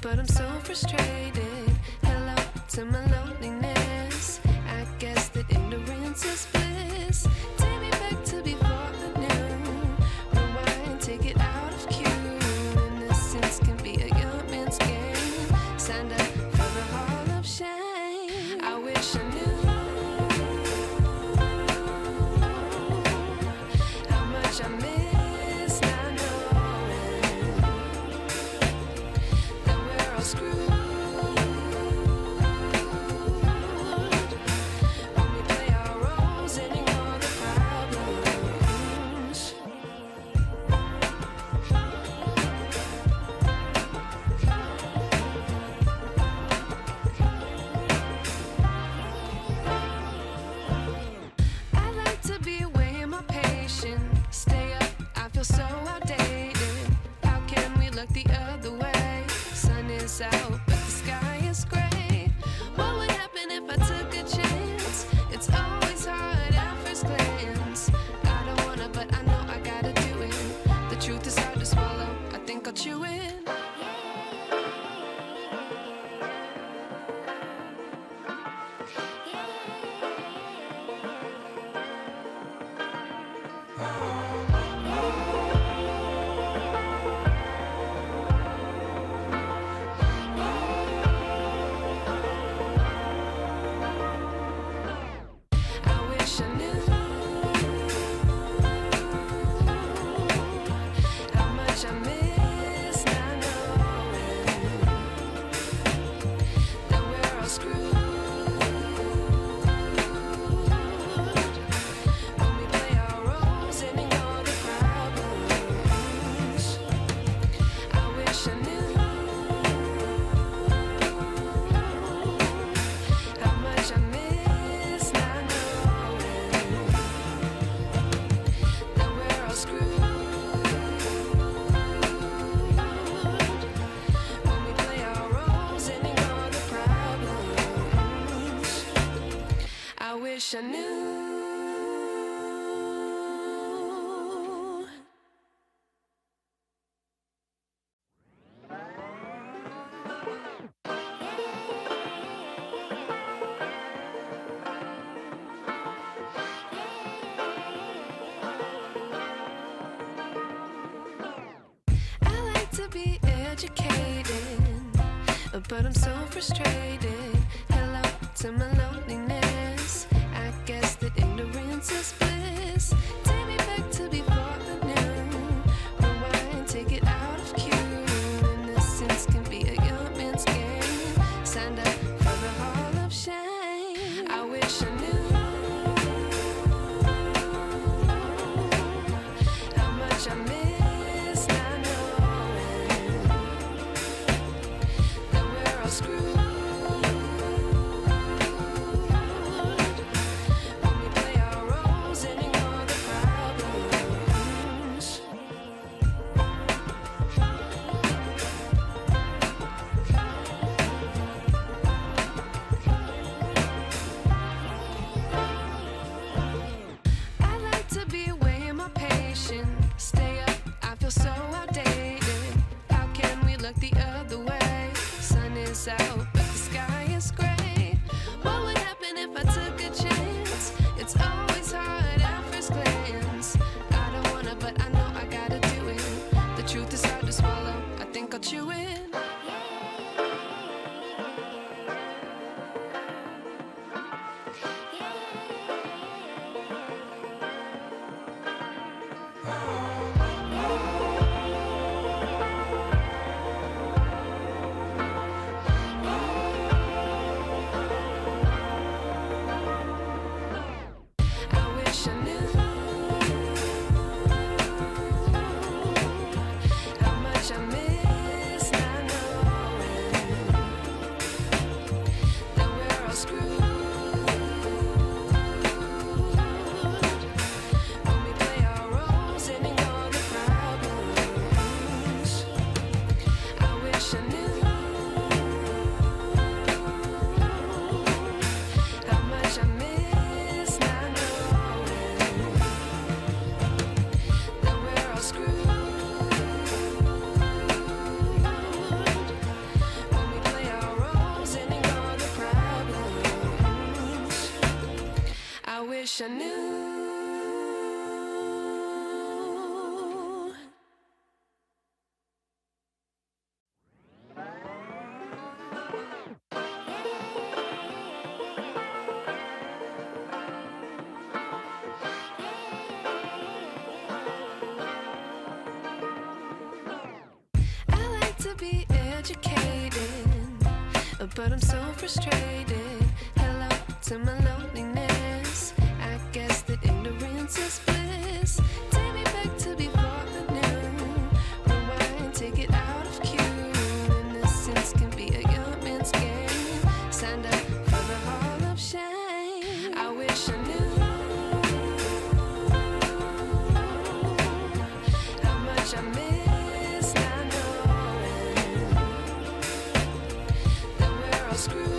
but I'm so frustrated. Hello to my loneliness. I guess that ignorance is bliss. Take me back to before I knew. Rewind, take it out of cue. Innocence can be a young man's game. Signed up for the hall of shame. I wish I knew how much I miss not knowing that we're all screwed. When we play our roles and ignore the problems. I like to be away in my patience. Stay up, I feel so outdated. How can we look the other way? Sun is out, but the sky is gray. What would happen if I took a chance? It's always hard at first glance. I don't wanna, but I know I gotta do it. The truth is hard to swallow, I think I'll chew it. I wish I knew how much I miss not knowing that we're all screwed. When we play our roles and ignore the problems. I wish I knew how much I miss not knowing that we're all screwed. When we play our roles and ignore the problems. I wish I knew. I like to be educated, but I'm so frustrated. Hello to my loneliness. I guess that ignorance is bliss. Take me back to before I knew. Rewind, take it out of cue. Innocence can be a young man's game. Signed up for the hall of shame. I wish I knew how much I miss not knowing that we're all screwed. wish I knew. I like to be educated, but I'm so frustrated. Hello to my loneliness. I guess that ignorance is bliss. Take me back to before I knew. Rewind, take it out of cue. Innocence can be a young man's game. Signed up for the hall of shame. I wish I knew how much I miss not knowing that we're all screwed.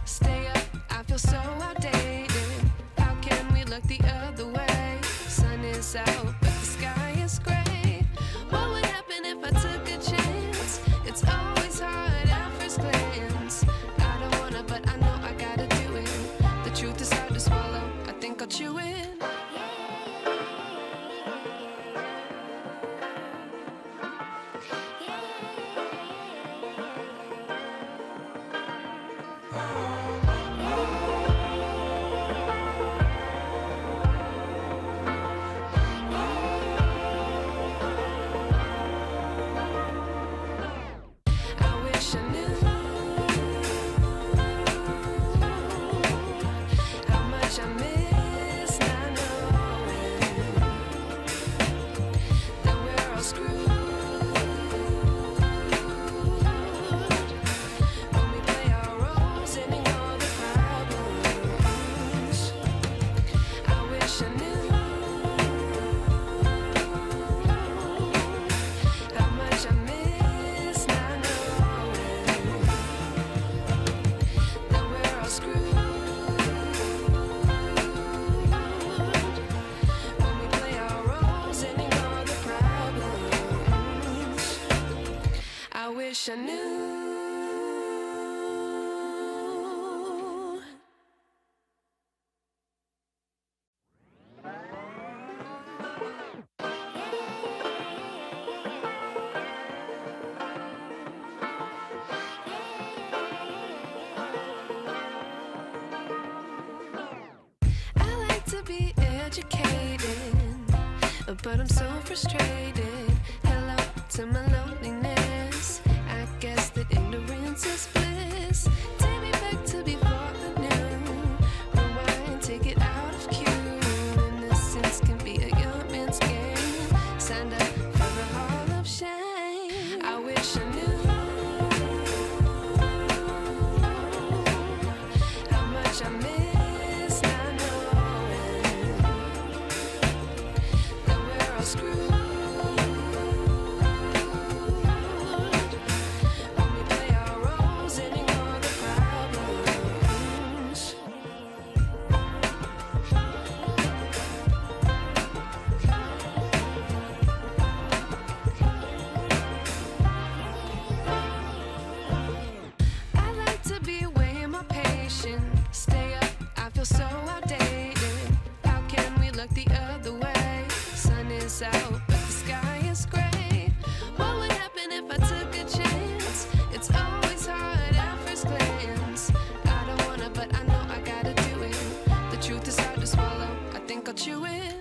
Stay up, I feel so outdated. How can we look the other way? Sun is out, but the sky is gray. What would happen if I took a chance? It's always hard at first glance. I don't wanna, but I know I gotta do it. The truth is hard to swallow, I think I'll chew it. I wish I knew. I like to be educated, but I'm so frustrated. Hello to my loneliness. I guess that ignorance is bliss. Take me back to before I knew. Rewind, take it out of cue. Innocence can be a young man's game. Signed up for the hall of shame. I wish I knew how much I miss not knowing that we're all screwed. Stay up, I feel so outdated. How can we look the other way? Sun is out, but the sky is gray. What would happen if I took a chance? It's always hard at first glance. I don't wanna, but I know I gotta do it. The truth is hard to swallow, I think I'll chew it.